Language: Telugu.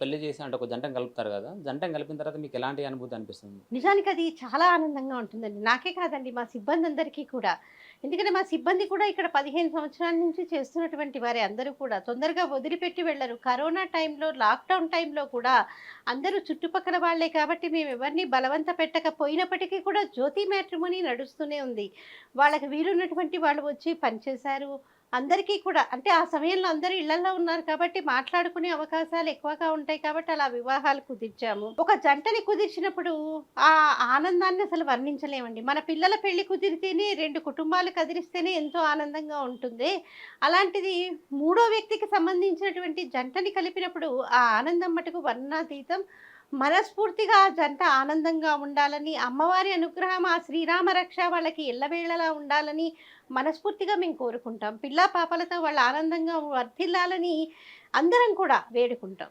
పెళ్లి చేసి అంటే ఒక జంటను కలుపుతారు గదా! జంటను కలిపిన తర్వాత మీకు ఎలాంటి అనుభూతి అనిపిస్తుంది? నిజానికి అది చాలా ఆనందంగా ఉంటుందండి. నాకే కాదండి మా సిబ్బందందరికీ కూడా. ఎందుకంటే మా సిబ్బంది కూడా ఇక్కడ 15 సంవత్సరాల నుంచి చేస్తున్నటువంటి వారే అందరూ కూడా. తొందరగా వదిలిపెట్టి వెళ్లరు. కరోనా టైంలో, లాక్‌డౌన్ టైంలో కూడా అందరూ చుట్టుపక్కల వాళ్ళే కాబట్టి మేమెవరిని బలవంత పెట్టకపోయినప్పటికీ కూడా జ్యోతి మ్యాట్రిమోనీ నడుస్తూనే ఉంది. వాళ్ళకి వీలున్నటువంటి వాళ్ళు వచ్చి పనిచేశారు. అందరికీ కూడా అంటే ఆ సమయంలో అందరూ ఇళ్లల్లో ఉన్నారు కాబట్టి మాట్లాడుకునే అవకాశాలు ఎక్కువగా ఉంటాయి కాబట్టి అలా వివాహాలు కుదిర్చాము. ఒక జంటని కుదిర్చినప్పుడు ఆ ఆనందాన్ని అసలు వర్ణించలేమండి. మన పిల్లల పెళ్లి కుదిరితేనే 2 కుటుంబాలు కదిలిస్తేనే ఎంతో ఆనందంగా ఉంటుంది. అలాంటిది మూడో వ్యక్తికి సంబంధించినటువంటి జంటని కలిపినప్పుడు ఆ ఆనందం మటుకు వర్ణనాతీతం. మనస్ఫూర్తిగా ఆ జంట ఆనందంగా ఉండాలని, అమ్మవారి అనుగ్రహం ఆ శ్రీరామ రక్ష వాళ్ళకి ఎల్లవేళలా ఉండాలని మనస్ఫూర్తిగా మేము కోరుకుంటాం. పిల్లా పాపలతో వాళ్ళు ఆనందంగా వర్ధిల్లాలని అందరం కూడా వేడుకుంటాం.